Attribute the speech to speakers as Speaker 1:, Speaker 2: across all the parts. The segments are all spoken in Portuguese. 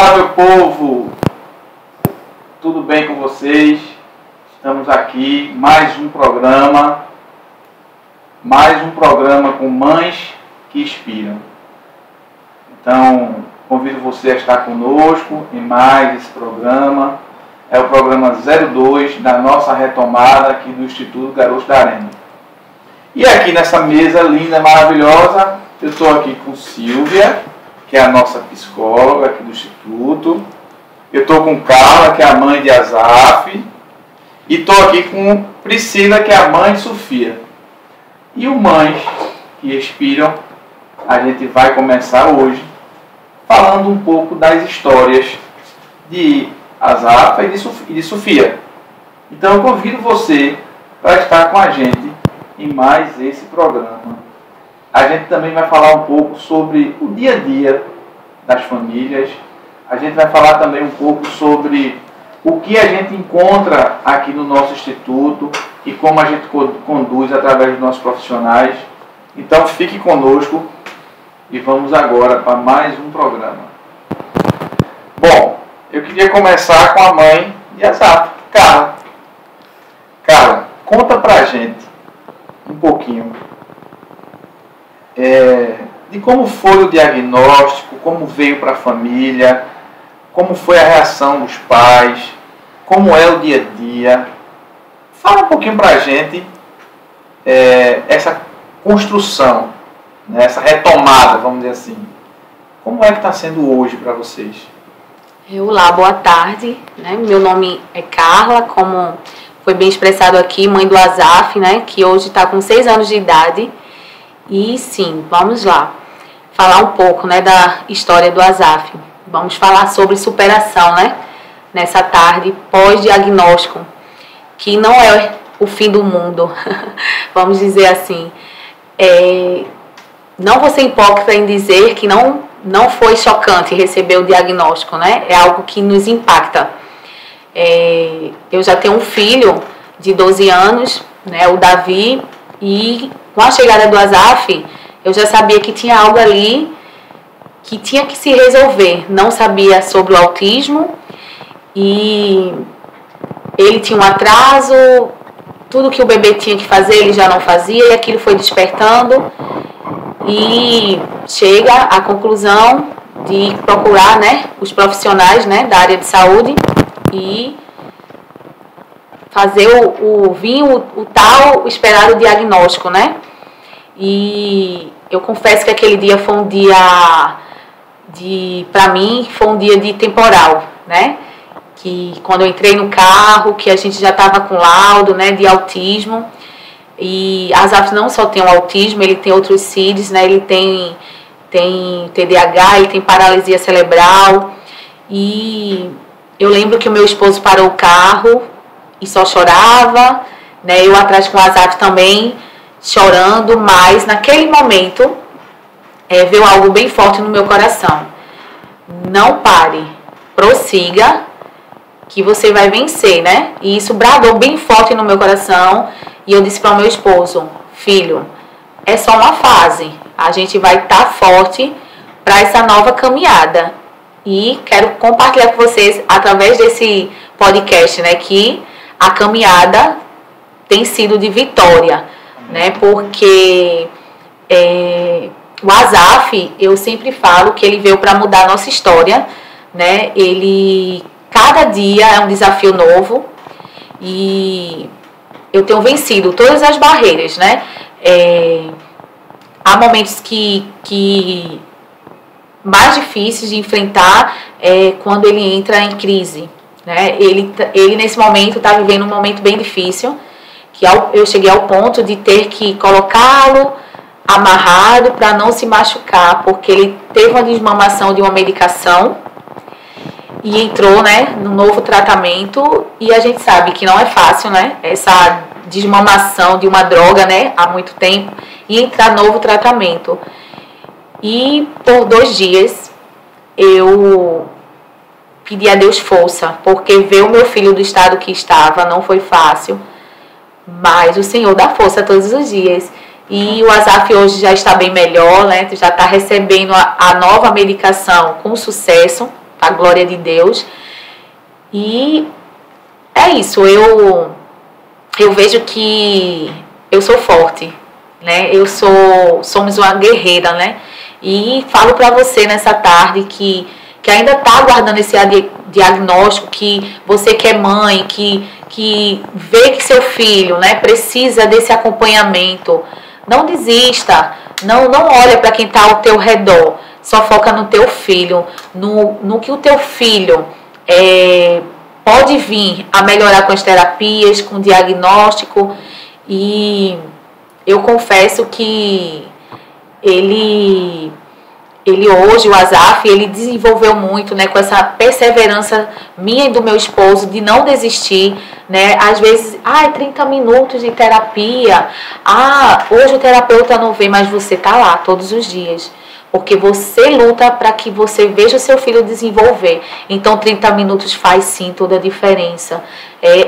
Speaker 1: Fala, meu povo, tudo bem com vocês? Estamos aqui, mais um programa com mães que inspiram. Então, convido você a estar conosco em mais esse programa. É o programa 02 da nossa retomada aqui do Instituto Garotos da Arena. E aqui nessa mesa linda, maravilhosa, eu estou aqui com Silvia, que é a nossa psicóloga aqui do Instituto. Eu estou com Carla, que é a mãe de Azaf. E estou aqui com Priscila, que é a mãe de Sofia. E o Mães que Inspiram, a gente vai começar hoje falando um pouco das histórias de Azaf e de Sofia. Então eu convido você para estar com a gente em mais esse programa. A gente também vai falar um pouco sobre o dia a dia das famílias. A gente vai falar também um pouco sobre o que a gente encontra aqui no nosso instituto e como a gente conduz através dos nossos profissionais. Então fique conosco e vamos agora para mais um programa. Bom, eu queria começar com a mãe de Azaf, Carla. Carla, conta pra gente um pouquinho de como foi o diagnóstico, como veio para a família, como foi a reação dos pais, como é o dia a dia. Fala um pouquinho para a gente essa construção, né, essa retomada, vamos dizer assim. Como é que está sendo hoje para vocês?
Speaker 2: Olá, boa tarde. Meu nome é Carla, como foi bem expressado aqui, mãe do Azaf, né, que hoje está com 6 anos de idade. E sim, vamos lá, falar um pouco, né, da história do Azaf. Vamos falar sobre superação, né, nessa tarde pós-diagnóstico, que não é o fim do mundo, vamos dizer assim. Não vou ser hipócrita em dizer que não foi chocante receber o diagnóstico, né, é algo que nos impacta. Eu já tenho um filho de 12 anos, né, o Davi, e com a chegada do Azaf, eu já sabia que tinha algo ali que tinha que se resolver. Não sabia sobre o autismo e ele tinha um atraso, tudo que o bebê tinha que fazer ele já não fazia e aquilo foi despertando e chega à conclusão de procurar, né, os profissionais, né, da área de saúde e fazer o tal esperado diagnóstico, né? E eu confesso que aquele dia foi um dia para mim, foi um dia de temporal, né? Que quando eu entrei no carro, que a gente já estava com laudo, né, de autismo. E Azaf não só tem o autismo, ele tem outros CIDs, né? Ele tem TDAH, ele tem paralisia cerebral. E eu lembro que o meu esposo parou o carro e só chorava, né? Eu atrás com o Azaf também chorando, mas naquele momento veio algo bem forte no meu coração. Não pare, prossiga, que você vai vencer, né? E isso bradou bem forte no meu coração. E eu disse para o meu esposo: filho, é só uma fase, a gente vai estar forte para essa nova caminhada. E quero compartilhar com vocês, através desse podcast, né, que a caminhada tem sido de vitória, né? Porque o Azaf, eu sempre falo que ele veio para mudar a nossa história, né? Cada dia é um desafio novo e eu tenho vencido todas as barreiras, né? Há momentos que mais difíceis de enfrentar quando ele entra em crise, né? Ele nesse momento está vivendo um momento bem difícil, que eu cheguei ao ponto de ter que colocá-lo amarrado para não se machucar, porque ele teve uma desmamação de uma medicação e entrou, né, no novo tratamento, e a gente sabe que não é fácil, né, essa desmamação de uma droga, né, há muito tempo, e entrar no novo tratamento. E por 2 dias eu pedi a Deus força, porque ver o meu filho do estado que estava não foi fácil, mas o Senhor dá força todos os dias. E o Azaf hoje já está bem melhor, né? Já está recebendo a nova medicação com sucesso, está glória de Deus. E é isso, eu vejo que eu sou forte, né? Somos uma guerreira, né? E falo para você nessa tarde que ainda está aguardando esse diagnóstico, que você que é mãe, que vê que seu filho, né, precisa desse acompanhamento. Não desista, não olha para quem está ao teu redor, só foca no teu filho, no que o teu filho pode vir a melhorar com as terapias, com o diagnóstico. E eu confesso que ele hoje, o Azaf, ele desenvolveu muito, né, com essa perseverança minha e do meu esposo de não desistir, né? Às vezes, 30 minutos de terapia, hoje o terapeuta não vem, mas você tá lá todos os dias, porque você luta para que você veja o seu filho desenvolver. Então 30 minutos faz sim toda a diferença.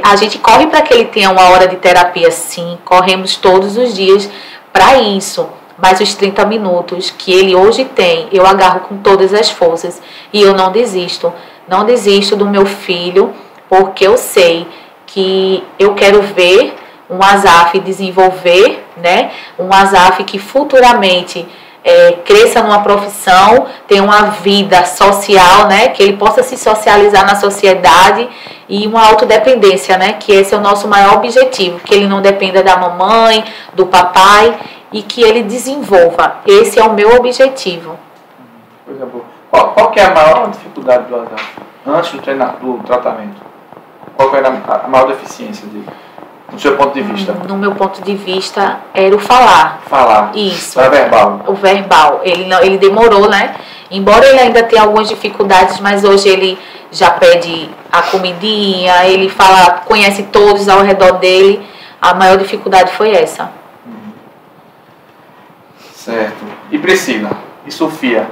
Speaker 2: A gente corre para que ele tenha uma hora de terapia, sim, corremos todos os dias para isso. Mas os 30 minutos que ele hoje tem, eu agarro com todas as forças. E eu não desisto. Não desisto do meu filho, porque eu sei que eu quero ver um Azaf desenvolver, né? Um Azaf que futuramente cresça numa profissão, tenha uma vida social, né? Que ele possa se socializar na sociedade e uma autodependência, né? Que esse é o nosso maior objetivo. Que ele não dependa da mamãe, do papai, e que ele desenvolva. Esse é o meu objetivo.
Speaker 1: Coisa boa. Qual que é a maior dificuldade do Azaf? Antes do tratamento? Qual que era a maior deficiência dele? No seu ponto de vista?
Speaker 2: No meu ponto de vista, era o falar.
Speaker 1: Falar.
Speaker 2: Isso.
Speaker 1: Era verbal.
Speaker 2: O verbal. Ele demorou, né? Embora ele ainda tenha algumas dificuldades, mas hoje ele já pede a comidinha, ele fala, conhece todos ao redor dele. A maior dificuldade foi essa.
Speaker 1: Certo. E Priscila? E Sofia?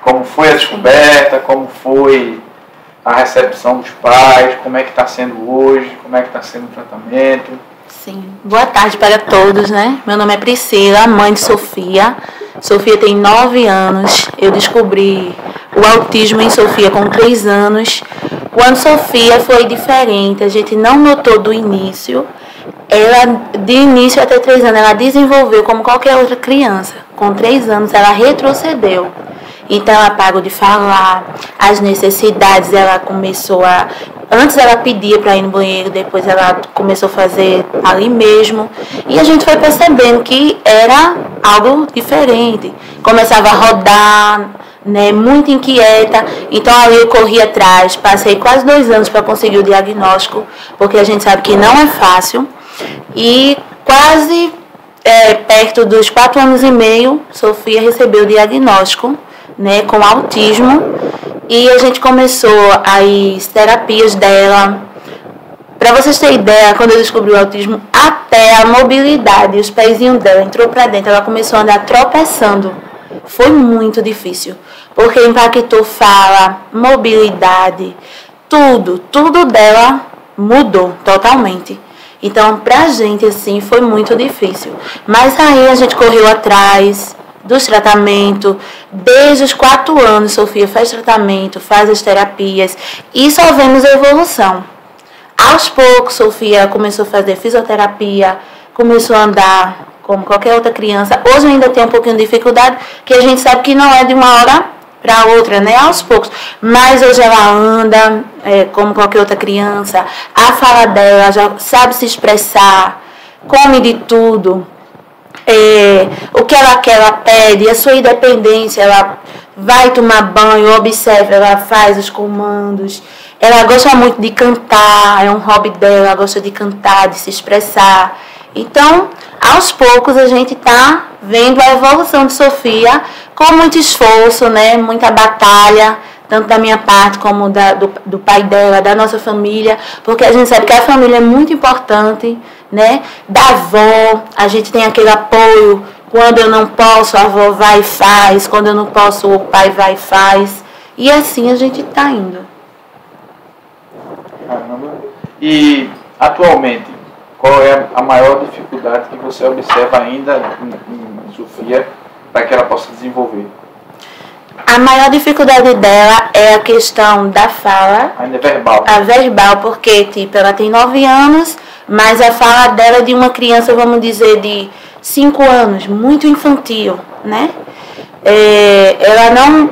Speaker 1: Como foi a descoberta? Como foi a recepção dos pais? Como é que está sendo hoje? Como é que está sendo o tratamento?
Speaker 3: Sim. Boa tarde para todos, né? Meu nome é Priscila, mãe de Sofia. Sofia tem 9 anos. Eu descobri o autismo em Sofia com 3 anos. Quando Sofia foi diferente, a gente não notou do início. Ela, de início até 3 anos, ela desenvolveu como qualquer outra criança. Com 3 anos, ela retrocedeu. Então, ela parou de falar, as necessidades, ela começou a... Antes ela pedia para ir no banheiro, depois ela começou a fazer ali mesmo. E a gente foi percebendo que era algo diferente. Começava a rodar, né, muito inquieta. Então, ali eu corri atrás, passei quase 2 anos para conseguir o diagnóstico, porque a gente sabe que não é fácil. E quase perto dos 4 anos e meio, Sofia recebeu o diagnóstico, né, com autismo, e a gente começou as terapias dela. Para vocês terem ideia, quando eu descobri o autismo, até a mobilidade, os pezinhos dela entrou para dentro, ela começou a andar tropeçando. Foi muito difícil, porque impactou fala, mobilidade, tudo dela mudou totalmente. Então, pra gente, assim, foi muito difícil. Mas aí a gente correu atrás dos tratamentos. Desde os 4 anos, Sofia faz tratamento, faz as terapias e só vemos a evolução. Aos poucos, Sofia começou a fazer fisioterapia, começou a andar como qualquer outra criança. Hoje ainda tem um pouquinho de dificuldade, que a gente sabe que não é de uma hora para outra, né? Aos poucos. Mas hoje ela anda como qualquer outra criança. A fala dela já sabe se expressar, come de tudo. O que ela quer, ela pede. A sua independência, ela vai tomar banho, observa, ela faz os comandos. Ela gosta muito de cantar, é um hobby dela, ela gosta de cantar, de se expressar. Então, aos poucos a gente está vendo a evolução de Sofia com muito esforço, né? Muita batalha, tanto da minha parte como do pai dela, da nossa família, porque a gente sabe que a família é muito importante, né? Da avó, a gente tem aquele apoio. Quando eu não posso, a avó vai e faz. Quando eu não posso, o pai vai e faz. E assim a gente está indo.
Speaker 1: Caramba. E, atualmente, qual é a maior dificuldade que você observa ainda em Sofia para que ela possa desenvolver?
Speaker 3: A maior dificuldade dela é a questão da fala.
Speaker 1: Ainda é verbal.
Speaker 3: A verbal, porque, tipo, ela tem 9 anos, mas a fala dela é de uma criança, vamos dizer, de 5 anos, muito infantil, né? Ela não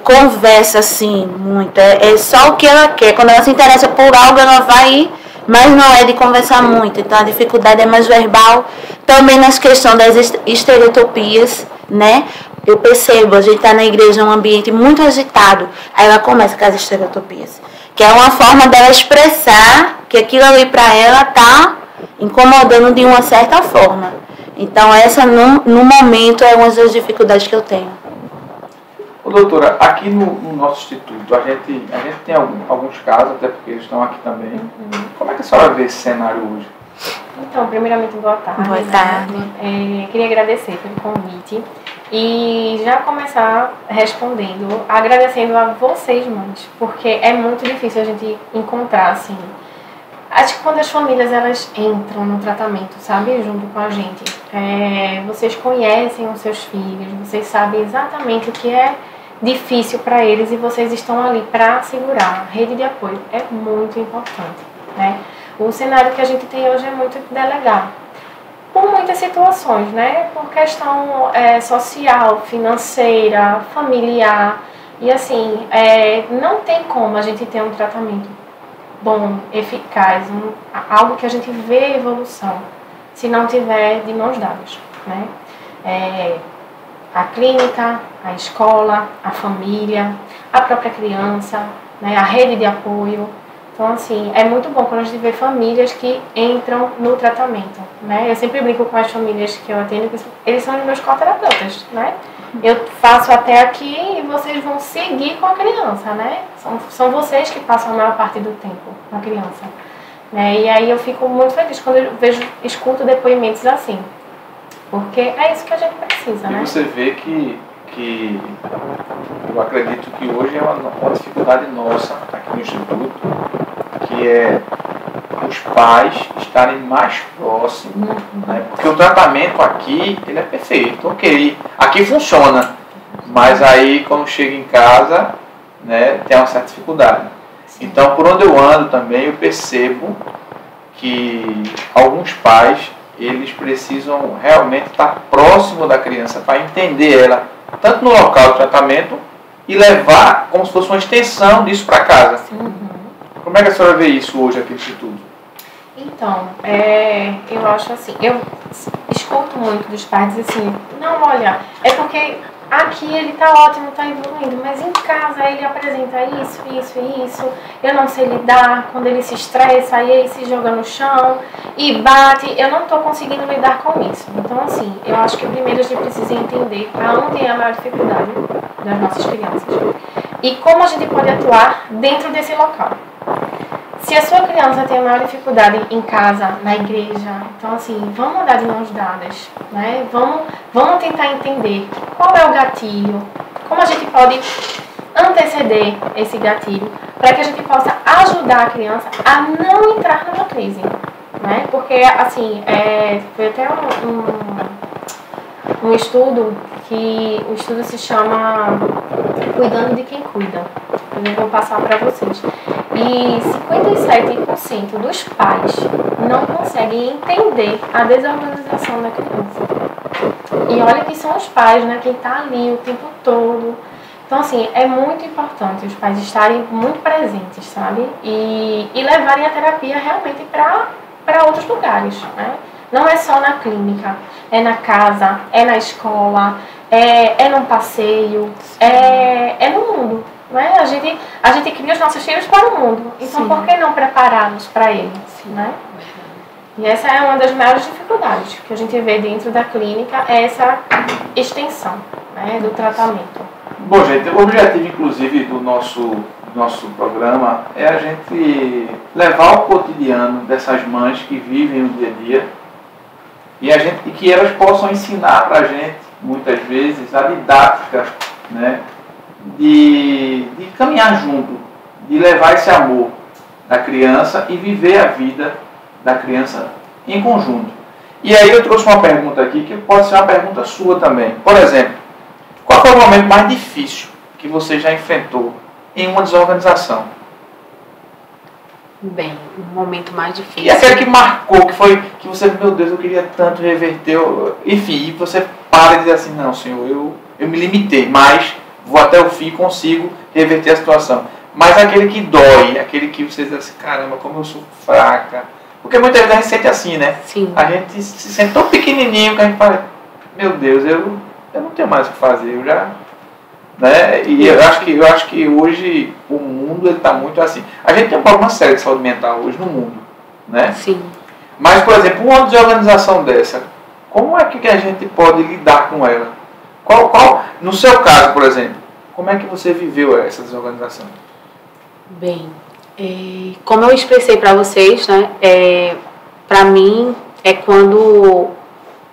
Speaker 3: conversa assim muito, é só o que ela quer. Quando ela se interessa por algo, ela vai ir, mas não é de conversar muito. Então a dificuldade é mais verbal. Também nas questões das estereotipias, né? Eu percebo, a gente está na igreja, um ambiente muito agitado, aí ela começa com as estereotipias, que é uma forma dela expressar que aquilo ali para ela está incomodando de uma certa forma. Então essa no momento é uma das dificuldades que eu tenho.
Speaker 1: Ô, doutora, aqui no nosso instituto, a gente tem alguns casos, até porque eles estão aqui também. Como é que a senhora vê esse cenário hoje?
Speaker 4: Então, primeiramente, boa tarde.
Speaker 3: Boa tarde.
Speaker 4: Queria agradecer pelo convite e já começar respondendo, agradecendo a vocês, mães, porque é muito difícil a gente encontrar, assim. Acho que quando as famílias elas entram no tratamento, sabe, junto com a gente, vocês conhecem os seus filhos, vocês sabem exatamente o que é difícil para eles e vocês estão ali para segurar. A rede de apoio é muito importante, né? O cenário que a gente tem hoje é muito delegado, por muitas situações, né? Por questão social, financeira, familiar, e assim, não tem como a gente ter um tratamento bom, eficaz, algo que a gente vê evolução, se não tiver de mãos dadas, né? A clínica, a escola, a família, a própria criança, né? A rede de apoio. Então, assim, é muito bom quando a gente vê famílias que entram no tratamento, né? Eu sempre brinco com as famílias que eu atendo, que eles são os meus coterapeutas, né? Eu faço até aqui e vocês vão seguir com a criança, né? São vocês que passam a maior parte do tempo com a criança, né? E aí eu fico muito feliz quando eu escuto depoimentos assim, porque é isso que a gente precisa, né?
Speaker 1: E você vê que eu acredito que hoje é uma dificuldade nossa aqui no Instituto, que é os pais estarem mais próximos, né? Porque o tratamento aqui, ele é perfeito, ok, aqui funciona, mas aí quando chega em casa, né, tem uma certa dificuldade. Então, por onde eu ando também, eu percebo que alguns pais, eles precisam realmente estar próximo da criança para entender ela, tanto no local do tratamento, e levar como se fosse uma extensão disso para casa. Como é que a senhora vê isso hoje aqui no Instituto?
Speaker 4: Então, eu acho assim, eu escuto muito dos pais dizer assim, não, olha, é porque aqui ele tá ótimo, tá evoluindo, mas em casa ele apresenta isso, eu não sei lidar, quando ele se estressa, aí ele se joga no chão e bate, eu não tô conseguindo lidar com isso. Então, assim, eu acho que primeiro a gente precisa entender aonde é a maior dificuldade das nossas crianças e como a gente pode atuar dentro desse local. Se a sua criança tem a maior dificuldade em casa, na igreja, então assim, vamos andar de mãos dadas, né? Vamos tentar entender qual é o gatilho, como a gente pode anteceder esse gatilho, para que a gente possa ajudar a criança a não entrar numa crise, né? Porque assim, foi até um estudo que o estudo se chama Cuidando de Quem Cuida. Eu vou passar para vocês. E 57% dos pais não conseguem entender a desorganização da criança. E olha que são os pais, né? Quem está ali o tempo todo. Então, assim, é muito importante os pais estarem muito presentes, sabe? E levarem a terapia realmente para outros lugares, né? Não é só na clínica, é na casa, é na escola, é num passeio, é no mundo. Né? A gente cria os nossos filhos para o mundo, então sim, por que não prepará-los para ele? Né? E essa é uma das maiores dificuldades que a gente vê dentro da clínica, é essa extensão, né, do tratamento.
Speaker 1: Bom, gente, o objetivo inclusive do nosso programa é a gente levar o cotidiano dessas mães que vivem o dia a dia e que elas possam ensinar para a gente, muitas vezes, a didática, né, de caminhar junto, de levar esse amor da criança e viver a vida da criança em conjunto. E aí eu trouxe uma pergunta aqui que pode ser uma pergunta sua também. Por exemplo, qual foi o momento mais difícil que você já enfrentou em uma desorganização?
Speaker 2: Bem, um momento mais difícil.
Speaker 1: E aquele que marcou, que foi, que você, meu Deus, eu queria tanto reverter, enfim, e você para e diz assim, não, Senhor, eu me limitei, mas vou até o fim e consigo reverter a situação. Mas aquele que dói, aquele que você diz assim, caramba, como eu sou fraca. Porque muitas vezes a gente sente assim, né?
Speaker 2: Sim.
Speaker 1: A gente se sente tão pequenininho que a gente fala, meu Deus, eu não tenho mais o que fazer, eu já... Né? E eu acho que hoje o mundo está muito assim. A gente tem um problema sério de saúde mental hoje no mundo, né?
Speaker 2: Sim.
Speaker 1: Mas, por exemplo, uma desorganização dessa, como é que a gente pode lidar com ela? No seu caso, por exemplo, como é que você viveu essa desorganização?
Speaker 2: Bem, como eu expressei para vocês, né? Para mim é quando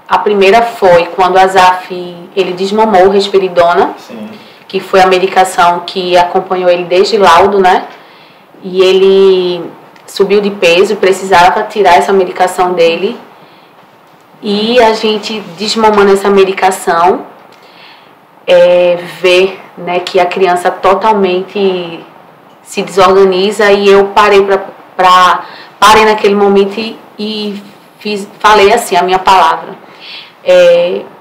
Speaker 2: a primeira foi quando a Azaf ele desmamou o Risperidona.
Speaker 1: Sim.
Speaker 2: Que foi a medicação que acompanhou ele desde laudo, né? E ele subiu de peso, precisava tirar essa medicação dele. E a gente desmamando essa medicação, vê, né, que a criança totalmente se desorganiza, e eu parei naquele momento e falei assim a minha palavra.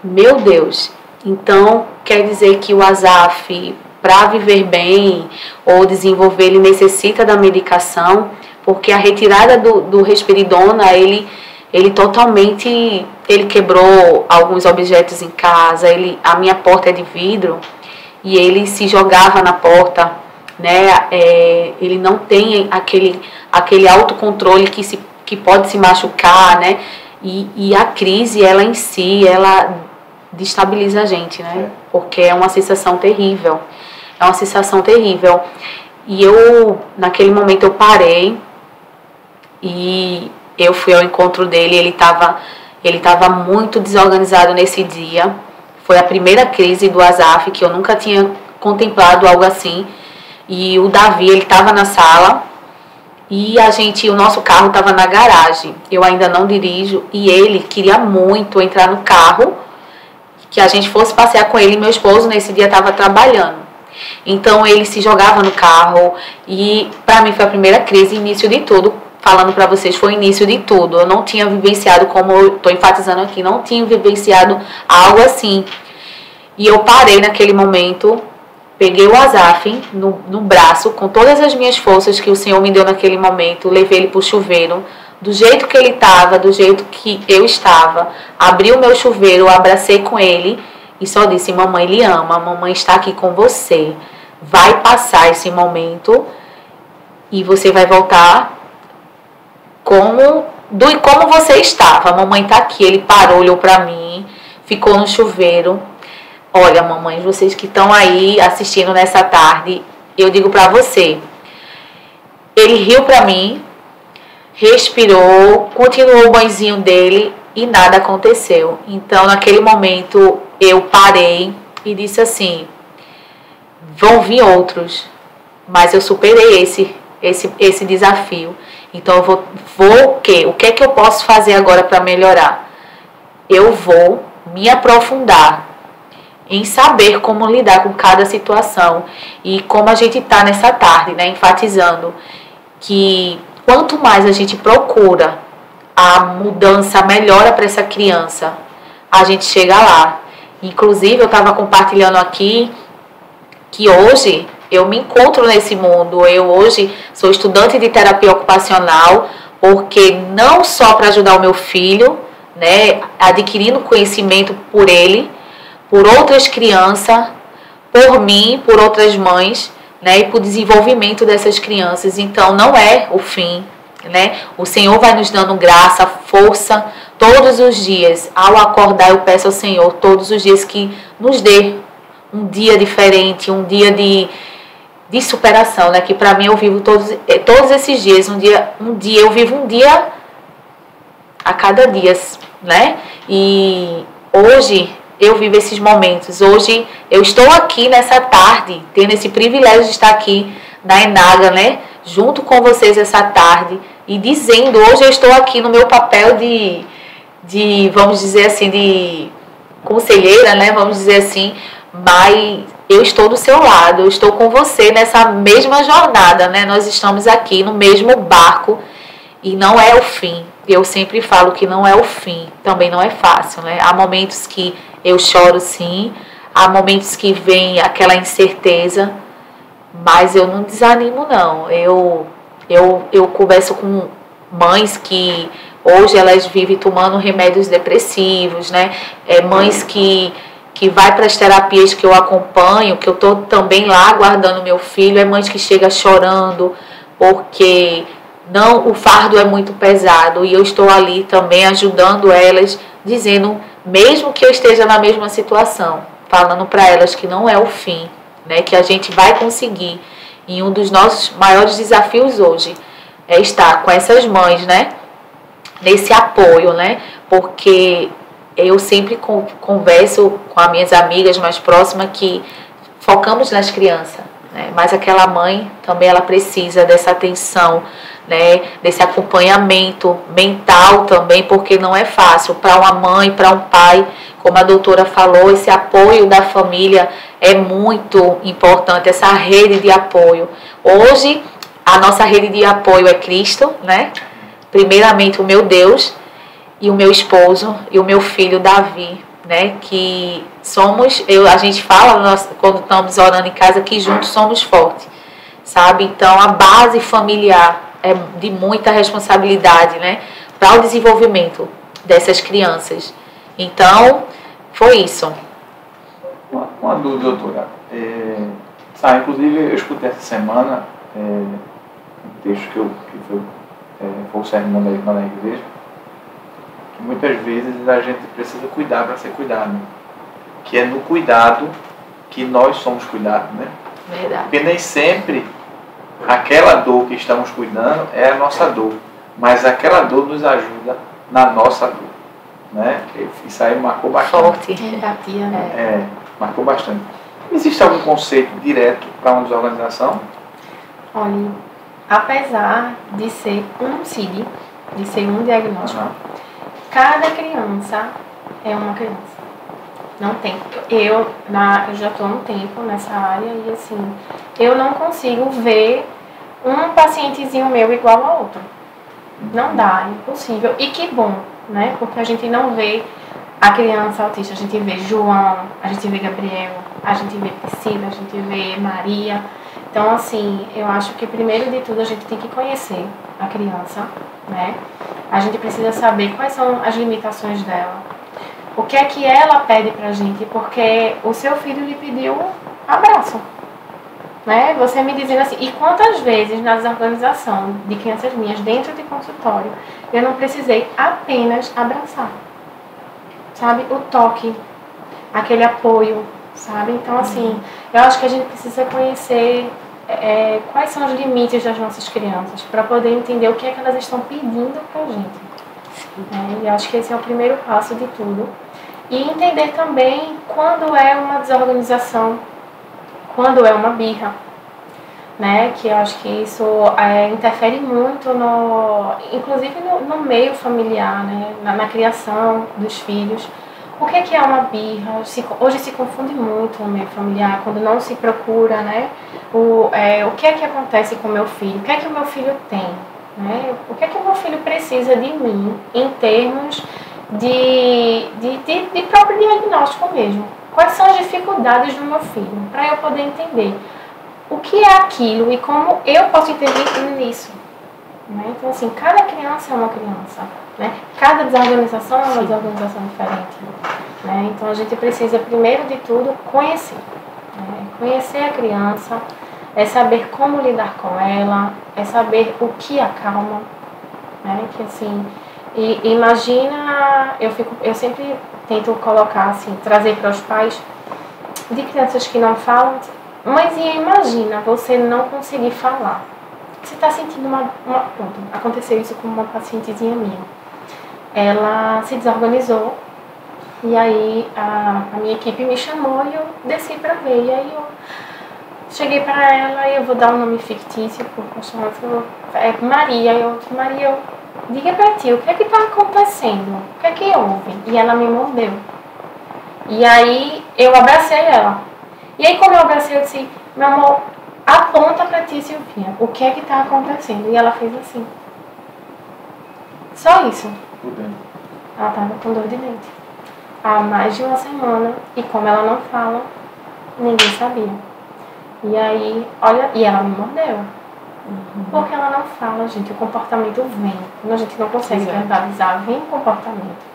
Speaker 2: Meu Deus, então quer dizer que o Azaf, para viver bem ou desenvolver, ele necessita da medicação, porque a retirada do Risperidona, ele totalmente, ele quebrou alguns objetos em casa, a minha porta é de vidro, e ele se jogava na porta, né? Ele não tem aquele autocontrole que pode se machucar, né? E a crise, ela em si, ela destabiliza a gente, né? Porque é uma sensação terrível. É uma sensação terrível. E naquele momento, eu parei e eu fui ao encontro dele. Ele estava muito desorganizado nesse dia. Foi a primeira crise do Azaf, que eu nunca tinha contemplado algo assim. E o Davi, ele estava na sala e o nosso carro estava na garagem. Eu ainda não dirijo e ele queria muito entrar no carro, que a gente fosse passear com ele. Meu esposo nesse dia estava trabalhando. Então ele se jogava no carro e para mim foi a primeira crise, início de tudo. Falando para vocês, foi o início de tudo. Eu não tinha vivenciado, como eu estou enfatizando aqui, não tinha vivenciado algo assim. E eu parei naquele momento, peguei o Azaf no braço, com todas as minhas forças que o Senhor me deu naquele momento, levei ele para o chuveiro, do jeito que ele estava, do jeito que eu estava, abri o meu chuveiro, abracei com ele e só disse, mamãe lhe ama, mamãe está aqui com você, vai passar esse momento e você vai voltar como você estava, a mamãe está aqui. Ele parou, olhou para mim, ficou no chuveiro. Olha, mamãe, vocês que estão aí assistindo nessa tarde, eu digo para você, ele riu para mim, respirou, continuou o banhozinho dele e nada aconteceu. Então, naquele momento, eu parei e disse assim, vão vir outros, mas eu superei esse desafio. Então, eu vou o quê? O que é que eu posso fazer agora para melhorar? Eu vou me aprofundar em saber como lidar com cada situação. E como a gente está nessa tarde, né, enfatizando que quanto mais a gente procura a mudança, a melhora para essa criança, a gente chega lá. Inclusive, eu estava compartilhando aqui que hoje eu me encontro nesse mundo. Eu hoje sou estudante de terapia ocupacional, porque não só para ajudar o meu filho, né, adquirindo conhecimento por ele, por outras crianças, por mim, por outras mães, né, e por desenvolvimento dessas crianças. Então, não é o fim, né? O Senhor vai nos dando graça, força, todos os dias. Ao acordar, eu peço ao Senhor, todos os dias, que nos dê um dia diferente, um dia de superação, né? Que para mim eu vivo todos esses dias. Eu vivo um dia a cada dia, né? E hoje eu vivo esses momentos. Hoje eu estou aqui nessa tarde, tendo esse privilégio de estar aqui na Enaga, né? Junto com vocês essa tarde e dizendo, hoje eu estou aqui no meu papel de vamos dizer assim, de conselheira, né? Vamos dizer assim, mas eu estou do seu lado, eu estou com você nessa mesma jornada, né? Nós estamos aqui no mesmo barco e não é o fim. Eu sempre falo que não é o fim, também não é fácil, né? Há momentos que eu choro sim, há momentos que vem aquela incerteza, mas eu não desanimo não. Eu converso com mães que hoje elas vivem tomando remédios depressivos, né? Mães que vai para as terapias que eu acompanho, que eu estou também lá aguardando meu filho, mães que chegam chorando porque o fardo é muito pesado e eu estou ali também ajudando elas, dizendo, mesmo que eu esteja na mesma situação, falando para elas que não é o fim, né? Que a gente vai conseguir. E um dos nossos maiores desafios hoje é estar com essas mães, né? Nesse apoio, né? Porque eu sempre converso com as minhas amigas mais próximas que focamos nas crianças, né? Mas aquela mãe também ela precisa dessa atenção, né? Desse acompanhamento mental também, porque não é fácil para uma mãe, para um pai, como a doutora falou, esse apoio da família é muito importante, essa rede de apoio. Hoje, a nossa rede de apoio é Cristo, né? Primeiramente o meu Deus e o meu esposo e o meu filho Davi, né? Que somos, a gente fala quando estamos orando em casa que juntos somos fortes, sabe? Então a base familiar é de muita responsabilidade, né? Para o desenvolvimento dessas crianças. Então, foi isso.
Speaker 1: Uma dúvida, doutora. Inclusive, eu escutei essa semana um texto que foi o sermão da irmã da igreja, que muitas vezes a gente precisa cuidar para ser cuidado. Que é no cuidado que nós somos cuidados, né?
Speaker 2: Verdade.
Speaker 1: Porque nem sempre aquela dor que estamos cuidando é a nossa dor, mas aquela dor nos ajuda na nossa dor, né? Isso aí marcou bastante.
Speaker 2: Forte.
Speaker 4: Empatia, né?
Speaker 1: Marcou bastante. Existe algum conceito direto para uma desorganização?
Speaker 4: Olha, apesar de ser um CID, de ser um diagnóstico, cada criança é uma criança. Não tem. Eu já estou há um tempo nessa área e assim, eu não consigo ver um pacientezinho meu igual a outro. Não dá, é impossível. E que bom, né? Porque a gente não vê a criança autista, a gente vê João, a gente vê Gabriel, a gente vê Priscila, a gente vê Maria. Então, assim, eu acho que primeiro de tudo a gente tem que conhecer a criança, né? A gente precisa saber quais são as limitações dela. O que é que ela pede pra gente? Porque o seu filho lhe pediu abraço, né? Você me dizendo assim, e quantas vezes na desorganização de crianças minhas dentro de consultório, eu não precisei apenas abraçar, sabe? O toque, aquele apoio, sabe? Então, assim, eu acho que a gente precisa conhecer quais são os limites das nossas crianças para poder entender o que é que elas estão pedindo pra gente. E eu acho que esse é o primeiro passo de tudo. E entender também quando é uma desorganização, quando é uma birra, né? Que eu acho que isso interfere muito, inclusive no meio familiar, né? Na criação dos filhos. O que é uma birra? Hoje se confunde muito no meio familiar, quando não se procura, né? O que é que acontece com o meu filho? O que é que o meu filho tem? Né? O que é que o meu filho precisa de mim em termos de próprio diagnóstico mesmo? Quais são as dificuldades do meu filho? Para eu poder entender o que é aquilo e como eu posso intervir nisso. Né? Então, assim, cada criança é uma criança. Né? Cada desorganização é uma desorganização diferente. Né? Então, a gente precisa, primeiro de tudo, conhecer. Né? Conhecer a criança, é saber como lidar com ela, é saber o que acalma, né? Que assim, imagina, eu sempre tento colocar assim, trazer para os pais de crianças que não falam, mas imagina você não conseguir falar. Você está sentindo pronto, aconteceu isso com uma pacientezinha minha. Ela se desorganizou e aí a minha equipe me chamou e eu desci para ver. E aí eu cheguei para ela e eu vou dar um nome fictício, porque eu chamo Maria. Maria, diga para ti, o que é que está acontecendo? O que é que houve? E ela me mordeu. E aí eu abracei ela. E aí, quando eu abracei, eu disse, meu amor, aponta pra ti, Silvinha, o que é que tá acontecendo? E ela fez assim. Só isso. Ela tava com dor de dente. Há mais de uma semana, e como ela não fala, ninguém sabia. E aí, olha, e ela me mordeu. Porque ela não fala, gente, o comportamento vem. Quando a gente não consegue verbalizar, vem o comportamento.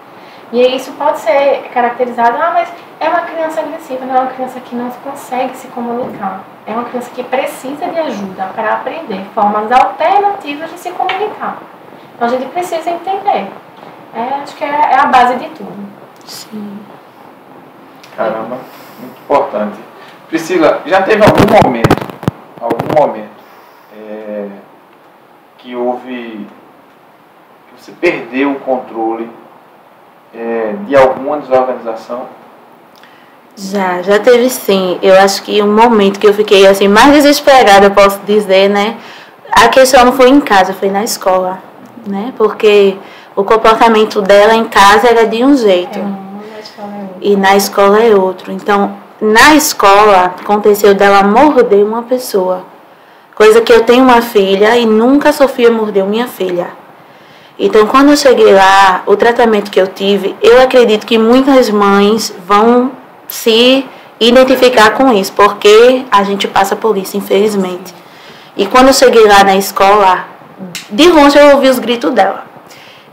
Speaker 4: E aí isso pode ser caracterizado, mas é uma criança agressiva, não é uma criança que não consegue se comunicar. É uma criança que precisa de ajuda para aprender formas alternativas de se comunicar. Então a gente precisa entender. Acho que é a base de tudo.
Speaker 3: Sim.
Speaker 1: Caramba, muito importante. Priscila, já teve algum momento que houve, que você perdeu o controle de alguma desorganização?
Speaker 3: Já teve sim. Eu acho que um momento que eu fiquei assim mais desesperada, eu posso dizer, né? A questão não foi em casa, foi na escola, né? Porque o comportamento dela em casa era de um jeito e na escola é outro. Então, na escola aconteceu dela morder uma pessoa, coisa que eu tenho uma filha e nunca a Sofia mordeu minha filha. Então, quando eu cheguei lá, o tratamento que eu tive, eu acredito que muitas mães vão se identificar com isso, porque a gente passa por isso, infelizmente. E quando eu cheguei lá na escola, de longe eu ouvi os gritos dela.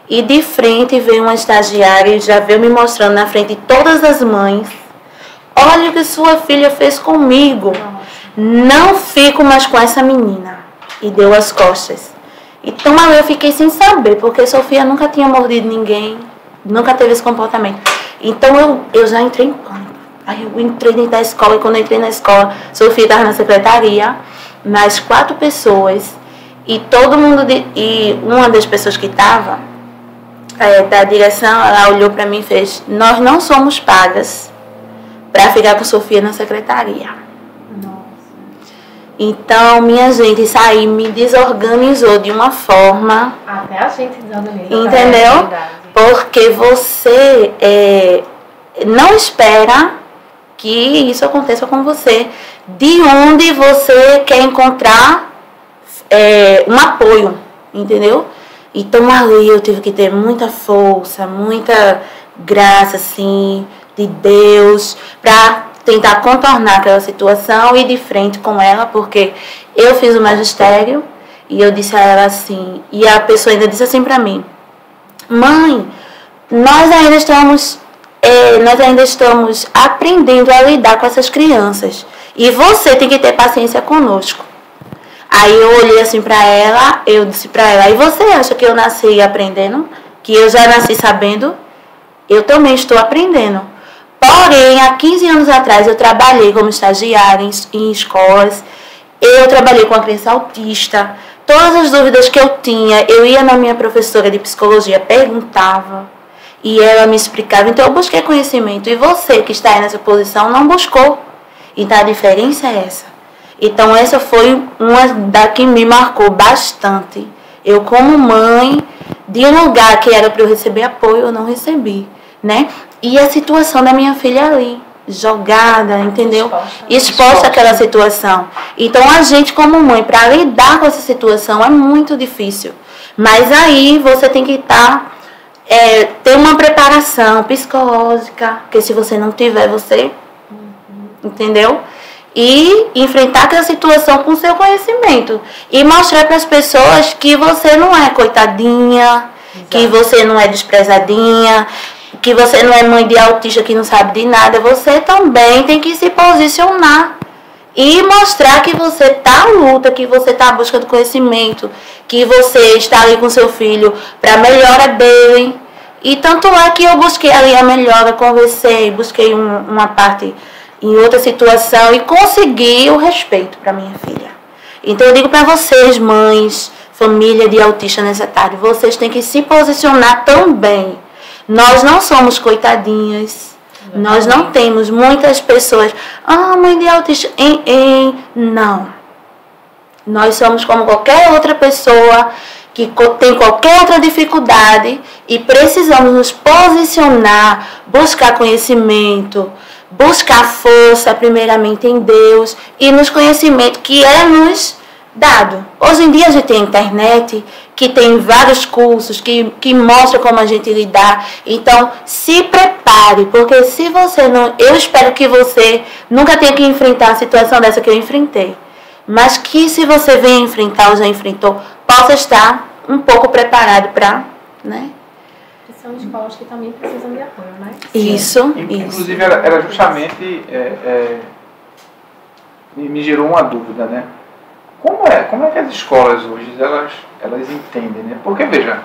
Speaker 3: E de frente veio uma estagiária e já veio me mostrando na frente de todas as mães: olha o que sua filha fez comigo. Não fico mais com essa menina. E deu as costas. Então ali eu fiquei sem saber, porque Sofia nunca tinha mordido ninguém, nunca teve esse comportamento. Então eu já entrei em pânico. Aí eu entrei dentro da escola, e quando eu entrei na escola, Sofia estava na secretaria, mais 4 pessoas, e todo mundo, e uma das pessoas que estava, da direção, ela olhou para mim e fez: nós não somos pagas para ficar com Sofia na secretaria. Então, minha gente, isso aí me desorganizou de uma forma...
Speaker 4: Até a gente desorganiza.
Speaker 3: Entendeu? Porque você não espera que isso aconteça com você. De onde você quer encontrar um apoio, entendeu? Então, ali eu tive que ter muita força, muita graça, assim, de Deus, para tentar contornar aquela situação e ir de frente com ela, porque eu fiz o magistério e eu disse a ela assim, e a pessoa ainda disse assim para mim: mãe, nós ainda estamos aprendendo a lidar com essas crianças e você tem que ter paciência conosco. Aí eu olhei assim para ela, eu disse para ela: e você acha que eu nasci aprendendo? Que eu já nasci sabendo? Eu também estou aprendendo. Porém, há 15 anos atrás eu trabalhei como estagiária em escolas, eu trabalhei com a criança autista. Todas as dúvidas que eu tinha, eu ia na minha professora de psicologia, perguntava e ela me explicava. Então eu busquei conhecimento, e você que está aí nessa posição não buscou. Então a diferença é essa. Então essa foi uma da que me marcou bastante. Eu, como mãe, de um lugar que era para eu receber apoio, eu não recebi, né? E a situação da minha filha ali, jogada, entendeu? Exposta àquela situação. Então, a gente como mãe, para lidar com essa situação é muito difícil. Mas aí você tem que ter uma preparação psicológica, porque se você não tiver, você... Entendeu? E enfrentar aquela situação com o seu conhecimento. E mostrar para as pessoas que você não é coitadinha, que você não é desprezadinha, que você não é mãe de autista que não sabe de nada. Você também tem que se posicionar e mostrar que você está à luta, que você está à busca do conhecimento, que você está ali com seu filho para a melhora dele. E tanto é que eu busquei ali a melhora, conversei, busquei uma parte em outra situação e consegui o respeito para minha filha. Então eu digo para vocês, mães, família de autista nessa tarde, vocês têm que se posicionar também. Nós não somos coitadinhas. Nós não temos muitas pessoas. Mãe de autista. Não. Nós somos como qualquer outra pessoa que tem qualquer outra dificuldade e precisamos nos posicionar, buscar conhecimento, buscar força primeiramente em Deus e nos conhecimentos que é nos dado. Hoje em dia a gente tem internet, que tem vários cursos que mostram como a gente lidar. Então, se prepare, porque se você não... Eu espero que você nunca tenha que enfrentar a situação dessa que eu enfrentei. Mas que se você vem enfrentar ou já enfrentou, possa estar um pouco preparado para... né?
Speaker 4: São escolas que também precisam de apoio, né?
Speaker 3: Isso.
Speaker 1: Inclusive, era justamente... me gerou uma dúvida, né? Como é que as escolas hoje, elas entendem, né? Porque, veja,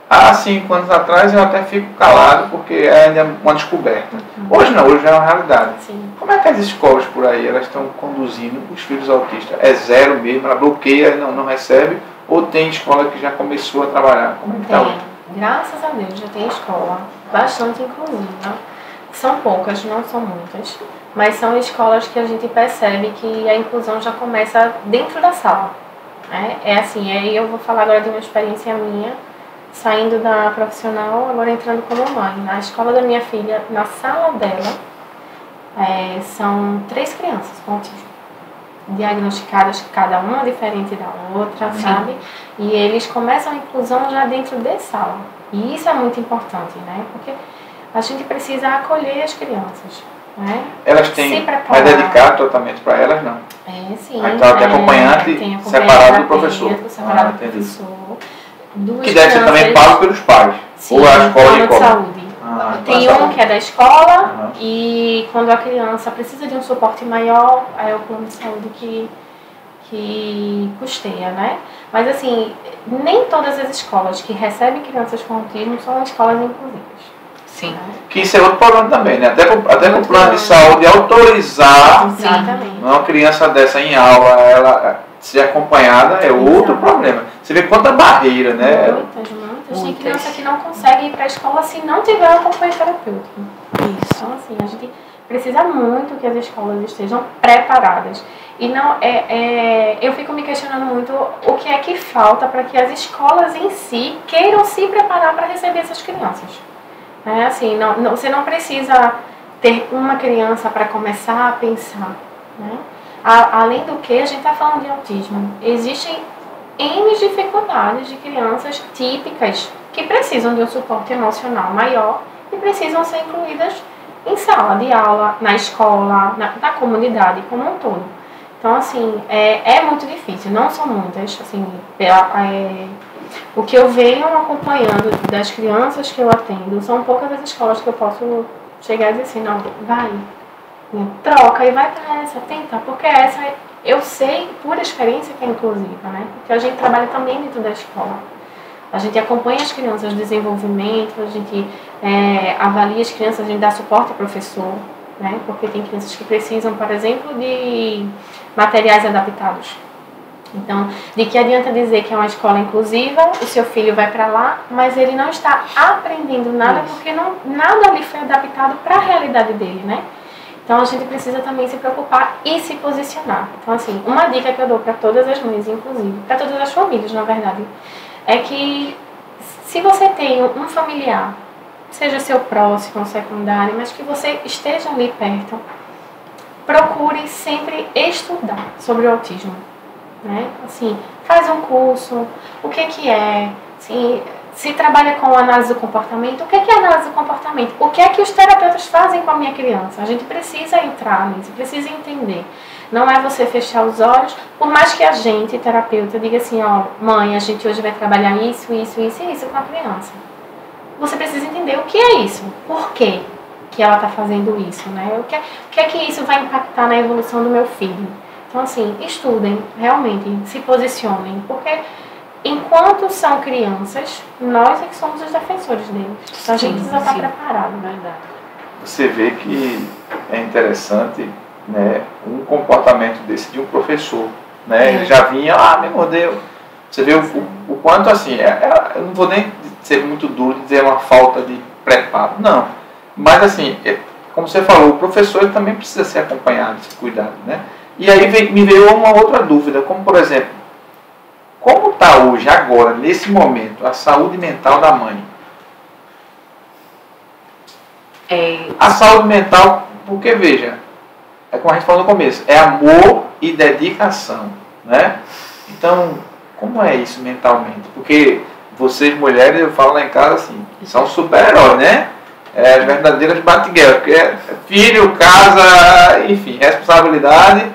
Speaker 1: há 5 anos atrás eu até fico calado porque é ainda uma descoberta. Hoje não, hoje é uma realidade.
Speaker 4: Sim.
Speaker 1: Como é que as escolas por aí, elas estão conduzindo os filhos autistas? É zero mesmo, ela bloqueia e não recebe? Ou tem escola que já começou a trabalhar? Como é que está hoje?
Speaker 4: Graças a Deus já tem escola, bastante inclusiva. São poucas, não são muitas, mas são escolas que a gente percebe que a inclusão já começa dentro da sala. É assim, aí eu vou falar agora de uma experiência minha, saindo da profissional, agora entrando como mãe. Na escola da minha filha, na sala dela, são 3 crianças com autismo, diagnosticadas, cada uma diferente da outra, sabe? E eles começam a inclusão já dentro de sala. E isso é muito importante, né? Porque a gente precisa acolher as crianças, né?
Speaker 1: Elas têm mais dedicado tratamento para elas, não?
Speaker 4: Sim.
Speaker 1: Então tem acompanhante separado do professor.
Speaker 4: Separado do professor.
Speaker 1: Que deve ser também pago pelos pais.
Speaker 4: Sim,
Speaker 1: ou a escola
Speaker 4: plano de saúde. Tem um que é da escola e quando a criança precisa de um suporte maior, aí é o plano de saúde que custeia, né? Mas assim, nem todas as escolas que recebem crianças com autismo são escolas inclusivas.
Speaker 2: Sim.
Speaker 1: Que isso é outro problema também, né? Até com o plano de saúde autorizar uma criança dessa em aula, ela ser acompanhada é outro problema. Você vê quanta barreira, né?
Speaker 4: Muitas. Tem criança que não consegue ir para a escola se não tiver um acompanhamento terapêutico. Então, assim, a gente precisa muito que as escolas estejam preparadas. E não eu fico me questionando muito o que é que falta para que as escolas em si queiram se preparar para receber essas crianças. Assim, você não precisa ter uma criança para começar a pensar, né? Além do que, a gente está falando de autismo. Existem N dificuldades de crianças típicas que precisam de um suporte emocional maior e precisam ser incluídas em sala de aula, na escola, na comunidade como um todo. Então, assim, é muito difícil, não são muitas, assim, o que eu venho acompanhando das crianças que eu atendo, são poucas as escolas que eu posso chegar e dizer assim, não, vai, troca e vai para essa, tenta, porque essa eu sei por experiência que é inclusiva, né? Porque a gente trabalha também dentro da escola. A gente acompanha as crianças no desenvolvimento, a gente avalia as crianças, a gente dá suporte ao professor, né? Porque tem crianças que precisam, por exemplo, de materiais adaptados. Então, de que adianta dizer que é uma escola inclusiva, o seu filho vai para lá, mas ele não está aprendendo nada porque nada ali foi adaptado para a realidade dele, né? Então, a gente precisa também se preocupar e se posicionar. Então, assim, uma dica que eu dou para todas as mães, inclusive, para todas as famílias, na verdade, é que se você tem um familiar, seja seu próximo ou secundário, mas que você esteja ali perto, procure sempre estudar sobre o autismo, né? Assim, faz um curso, o que é, assim, se trabalha com análise do comportamento, o que é análise do comportamento? O que é que os terapeutas fazem com a minha criança? A gente precisa entrar nisso, precisa entender. Não é você fechar os olhos, por mais que a gente, terapeuta, diga assim, ó, mãe, a gente hoje vai trabalhar isso, isso, isso e isso com a criança. Você precisa entender o que é isso, por quê que ela está fazendo isso, né? O que é que isso vai impactar na evolução do meu filho? Então, assim, estudem, realmente, se posicionem, porque enquanto são crianças, nós é que somos os defensores deles. Então, a gente precisa estar preparado, na verdade.
Speaker 1: Você vê que é interessante, né, um comportamento desse de um professor, né? Ele já vinha, me mordeu. Você vê o quanto, assim, eu não vou nem ser muito duro dizer uma falta de preparo, não. Mas, assim, como você falou, o professor ele também precisa ser acompanhado, ser cuidado, né? E aí me veio uma outra dúvida, como, por exemplo, como está hoje, agora, nesse momento, a saúde mental da mãe? A saúde mental Porque, veja, é como a gente falou no começo, é amor e dedicação, né? Então, como é isso mentalmente? Porque vocês, mulheres, eu falo lá em casa assim, são super-heróis, né? As verdadeiras batiguelas, porque é filho, casa, enfim, responsabilidade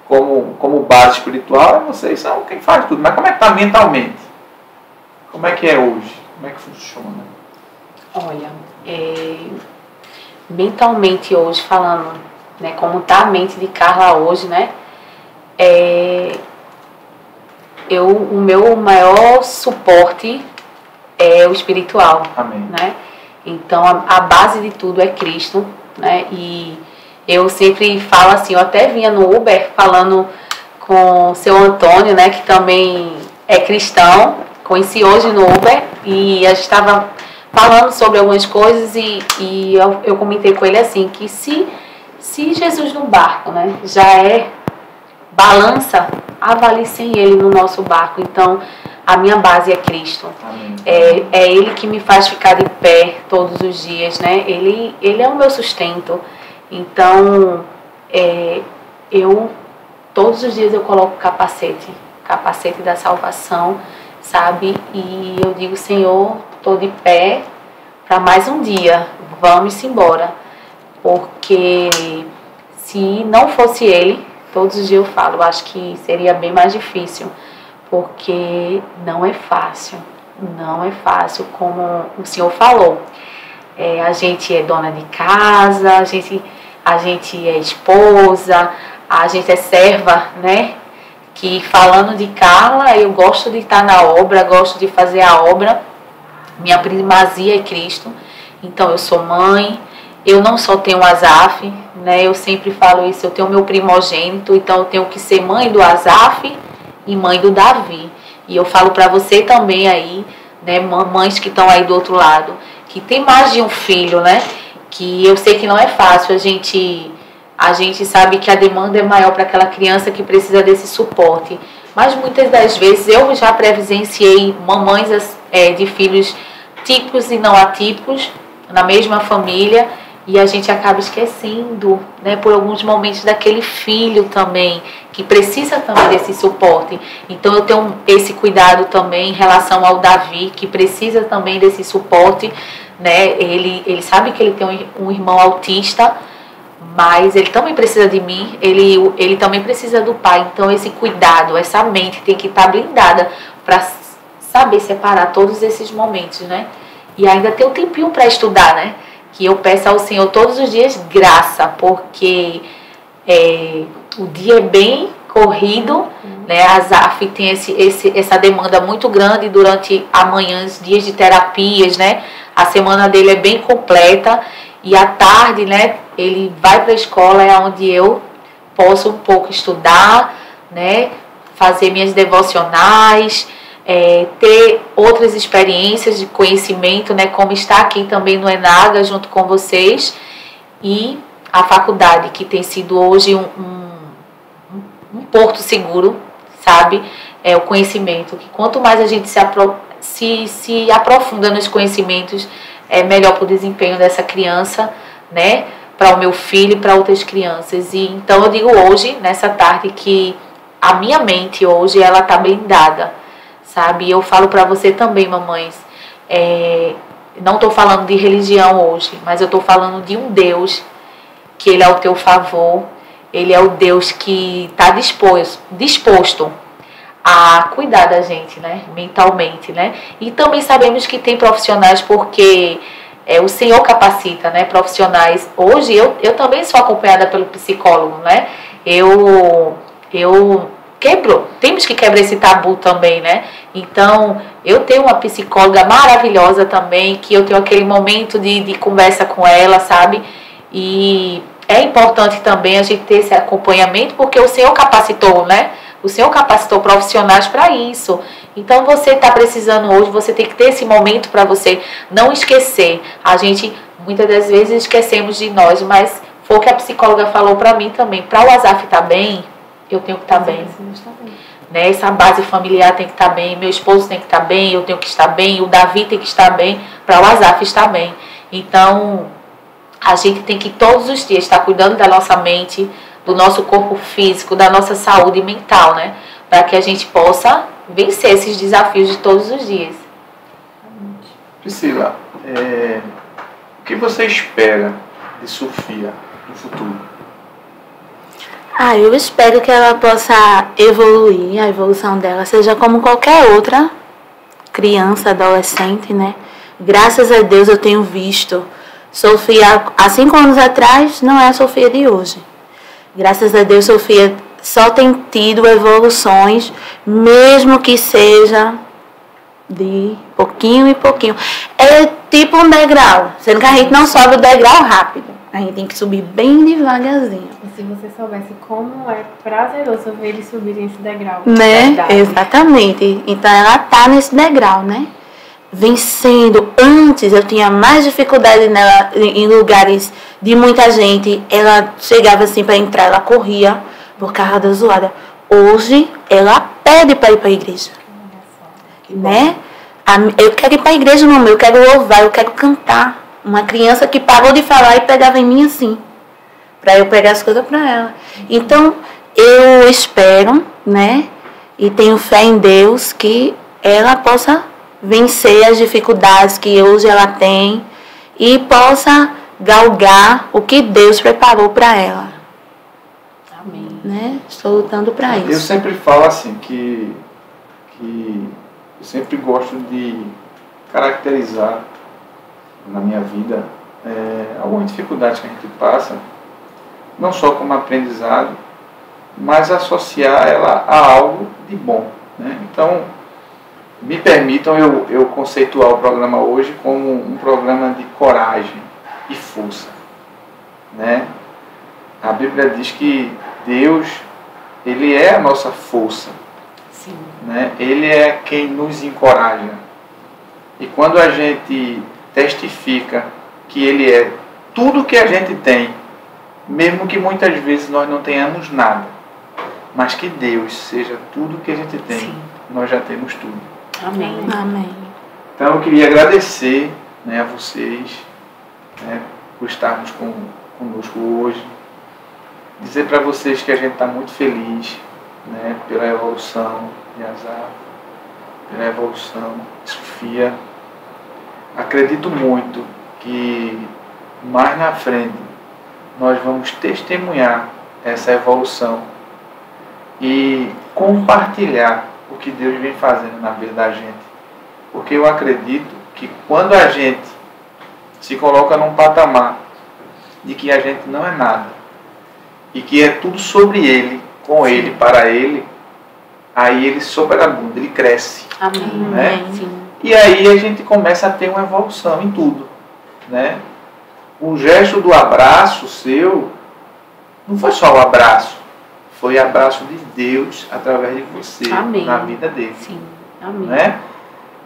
Speaker 1: como base espiritual, vocês são quem faz tudo. Mas como é que está mentalmente? Como é que é hoje? Como é que funciona?
Speaker 2: Olha, mentalmente hoje, falando, né, como está a mente de Carla hoje, né? O meu maior suporte é o espiritual.
Speaker 1: Amém.
Speaker 2: Né? Então a base de tudo é Cristo, né? E eu sempre falo assim, eu até vinha no Uber falando com o seu Antônio, né, que também é cristão, conheci hoje no Uber, e a gente estava falando sobre algumas coisas e eu comentei com ele assim, que se Jesus no barco, né, já é balança, avalie sem ele no nosso barco. Então a minha base é Cristo. É Ele que me faz ficar de pé todos os dias, né? Ele é o meu sustento. Então, eu todos os dias eu coloco capacete da salvação, sabe? E eu digo, Senhor, estou de pé para mais um dia, vamos embora. Porque se não fosse Ele, todos os dias eu falo, eu acho que seria bem mais difícil. Porque não é fácil, como o Senhor falou. A gente é dona de casa, a gente é esposa, a gente é serva, né? Que falando de Carla, eu gosto de estar na obra, gosto de fazer a obra. Minha primazia é Cristo. Então eu sou mãe, eu não só tenho Asaf, né? Eu sempre falo isso, eu tenho meu primogênito, então eu tenho que ser mãe do Asaf e mãe do Davi. E eu falo para você também aí, né, mamães que estão aí do outro lado, que tem mais de um filho, né? Que eu sei que não é fácil, a gente sabe que a demanda é maior para aquela criança que precisa desse suporte. Mas muitas das vezes eu já presenciei mamães de filhos típicos e não atípicos na mesma família, e a gente acaba esquecendo, né, por alguns momentos daquele filho também, que precisa também desse suporte. Então eu tenho esse cuidado também em relação ao Davi, que precisa também desse suporte, né? Ele sabe que ele tem um irmão autista, mas ele também precisa de mim, ele também precisa do pai. Então esse cuidado, essa mente tem que estar blindada para saber separar todos esses momentos, né? E ainda ter um tempinho para estudar, né? Que eu peço ao Senhor todos os dias graça, porque o dia é bem corrido, né? A Asaf tem essa demanda muito grande durante a manhã, os dias de terapias, né? A semana dele é bem completa, e à tarde, né, ele vai para a escola, é onde eu posso um pouco estudar, né? Fazer minhas devocionais, ter outras experiências de conhecimento, né, como estar aqui também no Enaga junto com vocês, e a faculdade, que tem sido hoje um porto seguro, sabe? O conhecimento, que quanto mais a gente se aprofunda nos conhecimentos, é melhor para o desempenho dessa criança, né, para o meu filho e para outras crianças. E então eu digo hoje, nessa tarde, que a minha mente hoje ela está blindada, sabe? Eu falo para você também, mamães, não estou falando de religião hoje, mas eu estou falando de um Deus que Ele é ao teu favor, Ele é o Deus que está disposto a cuidar da gente, né? Mentalmente, né? E também sabemos que tem profissionais, porque o Senhor capacita, né? Profissionais. Hoje eu também sou acompanhada pelo psicólogo, né? Temos que quebrar esse tabu também, né? Então, eu tenho uma psicóloga maravilhosa também, que eu tenho aquele momento de conversa com ela, sabe? E é importante também a gente ter esse acompanhamento, porque o Senhor capacitou, né? O Senhor capacitou profissionais para isso. Então, você está precisando hoje, você tem que ter esse momento para você não esquecer. A gente, muitas das vezes, esquecemos de nós, mas foi o que a psicóloga falou para mim também. Para o Asaf estar bem, eu tenho que estar bem. Né? Essa base familiar tem que estar bem, meu esposo tem que estar bem, eu tenho que estar bem, o Davi tem que estar bem, para o Asaf estar bem. Então, A gente tem que todos os dias estar cuidando da nossa mente, do nosso corpo físico, da nossa saúde mental, né? Para que a gente possa vencer esses desafios de todos os dias.
Speaker 1: Priscila, o que você espera de Sofia no futuro?
Speaker 3: Eu espero que ela possa evoluir, a evolução dela seja como qualquer outra criança, adolescente, né? Graças a Deus eu tenho visto Sofia, há 5 anos atrás, não é a Sofia de hoje. Graças a Deus, Sofia só tem tido evoluções, mesmo que seja de pouquinho em pouquinho. É tipo um degrau, sendo que a gente não sobe o degrau rápido. A gente tem que subir bem devagarzinho.
Speaker 4: E se você soubesse como é prazeroso ver eles subirem esse degrau.
Speaker 3: Né?
Speaker 2: Verdade.
Speaker 3: Exatamente. Então ela tá nesse degrau, né? Vencendo. Antes eu tinha mais dificuldade nela em lugares de muita gente. Ela chegava assim para entrar, ela corria por causa da zoada. Hoje ela pede para ir para a igreja. Né? Eu quero ir para a igreja, mamãe, eu quero louvar, eu quero cantar. Uma criança que parou de falar e pegava em mim assim, para eu pegar as coisas para ela. Então eu espero, né? E tenho fé em Deus que ela possa vencer as dificuldades que hoje ela tem e possa galgar o que Deus preparou para ela.
Speaker 2: Amém.
Speaker 3: Né? Estou lutando para isso.
Speaker 1: Eu sempre falo assim que eu sempre gosto de caracterizar na minha vida algumas dificuldades que a gente passa, não só como aprendizado, mas associar ela a algo de bom, né? Então, me permitam eu conceituar o programa hoje como um programa de coragem e força, né? A Bíblia diz que Deus, Ele é a nossa força.
Speaker 2: Sim.
Speaker 1: Né? Ele é quem nos encoraja. E quando a gente testifica que Ele é tudo que a gente tem, mesmo que muitas vezes nós não tenhamos nada, mas que Deus seja tudo que a gente tem,
Speaker 2: Sim.
Speaker 1: nós já temos tudo.
Speaker 2: Amém.
Speaker 3: Amém.
Speaker 1: Então eu queria agradecer, né, a vocês, né, por estarmos conosco hoje. Dizer para vocês que a gente está muito feliz, né, pela evolução de Azaf, pela evolução de Sofia. Acredito muito que mais na frente nós vamos testemunhar essa evolução e compartilhar o que Deus vem fazendo na vida da gente. Porque eu acredito que quando a gente se coloca num patamar de que a gente não é nada e que é tudo sobre Ele, com Ele, para Ele, aí Ele superabunda, Ele cresce.
Speaker 2: Amém.
Speaker 1: Né?
Speaker 2: Sim.
Speaker 1: E aí a gente começa a ter uma evolução em tudo, né? O gesto do abraço seu não foi só o abraço, foi o abraço de Deus através de você.
Speaker 2: Amém.
Speaker 1: Na vida dele.
Speaker 2: Sim. Amém.
Speaker 1: Né?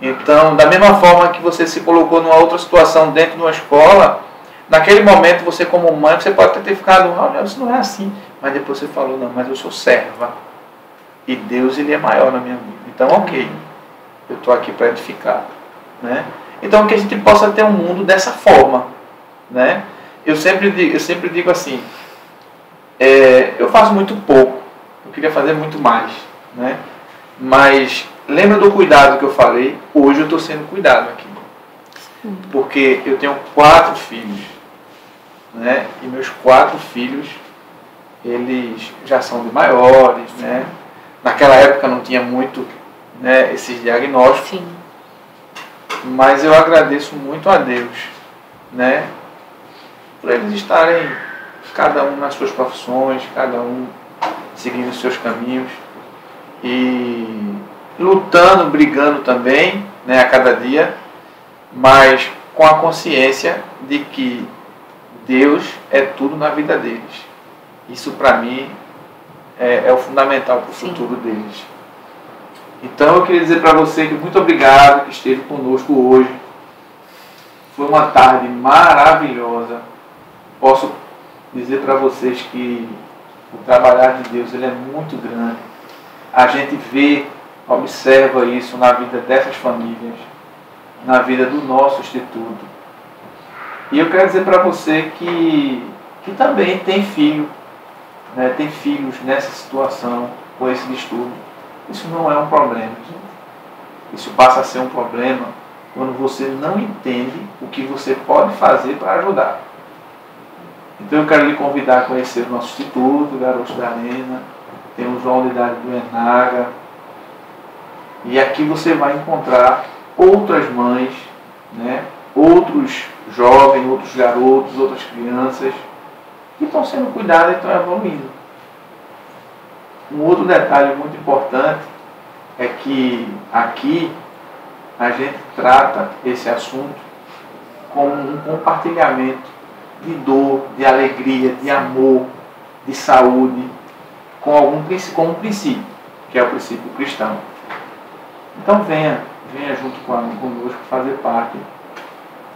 Speaker 1: Então, da mesma forma que você se colocou numa outra situação dentro de uma escola, naquele momento você como mãe, você pode ter ficado, olha, isso não é assim, mas depois você falou, não, mas eu sou serva e Deus, Ele é maior na minha vida. Então, ok, eu estou aqui para edificar, né? Então que a gente possa ter um mundo dessa forma, né? Eu sempre digo assim, eu faço muito pouco, eu queria fazer muito mais, né? Mas lembra do cuidado que eu falei? Hoje eu estou sendo cuidado aqui, porque eu tenho 4 filhos, né? E meus 4 filhos, eles já são de maiores, né? Naquela época não tinha muito, né, esses diagnósticos.
Speaker 2: Sim.
Speaker 1: Mas eu agradeço muito a Deus, né, por eles estarem cada um nas suas profissões, cada um seguindo os seus caminhos e lutando, brigando também, né, a cada dia, mas com a consciência de que Deus é tudo na vida deles. Isso para mim é o fundamental para o futuro deles. Então eu queria dizer para você que muito obrigado que esteve conosco hoje. Foi uma tarde maravilhosa. Posso dizer para vocês que o trabalhar de Deus, ele é muito grande. A gente vê, observa isso na vida dessas famílias, na vida do nosso instituto. E eu quero dizer para você que também tem filho, né, tem filhos nessa situação, com esse distúrbio. Isso não é um problema, gente. Isso passa a ser um problema quando você não entende o que você pode fazer para ajudar. Então eu quero lhe convidar a conhecer o nosso instituto, Garotos da Arena. Temos uma unidade do ENAGA. E aqui você vai encontrar outras mães, né, outros jovens, outros garotos, outras crianças que estão sendo cuidados e estão evoluindo. Um outro detalhe muito importante é que aqui a gente trata esse assunto como um compartilhamento de dor, de alegria, de amor, de saúde, com um princípio, que é o princípio cristão. Então venha junto conosco fazer parte,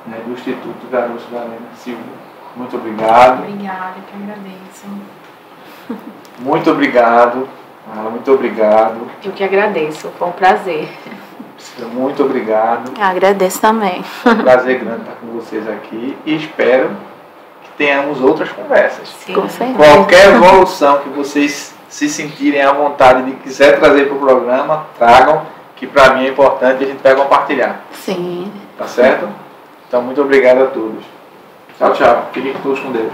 Speaker 1: né, do Instituto Garotos da Arena. Silvia, muito obrigado.
Speaker 4: Obrigada, eu que agradeço.
Speaker 1: Muito obrigado. Muito obrigado.
Speaker 2: Eu que agradeço, foi um prazer.
Speaker 1: Muito obrigado.
Speaker 3: Eu agradeço também.
Speaker 1: É um prazer grande estar com vocês aqui e espero que tenhamos outras conversas.
Speaker 2: Sim.
Speaker 3: Com certeza.
Speaker 1: Qualquer evolução que vocês se sentirem à vontade de quiser trazer para o programa, tragam, que para mim é importante e a gente vai compartilhar.
Speaker 3: Sim.
Speaker 1: Tá certo? Então, muito obrigado a todos. Tchau, tchau. Fiquem todos com Deus.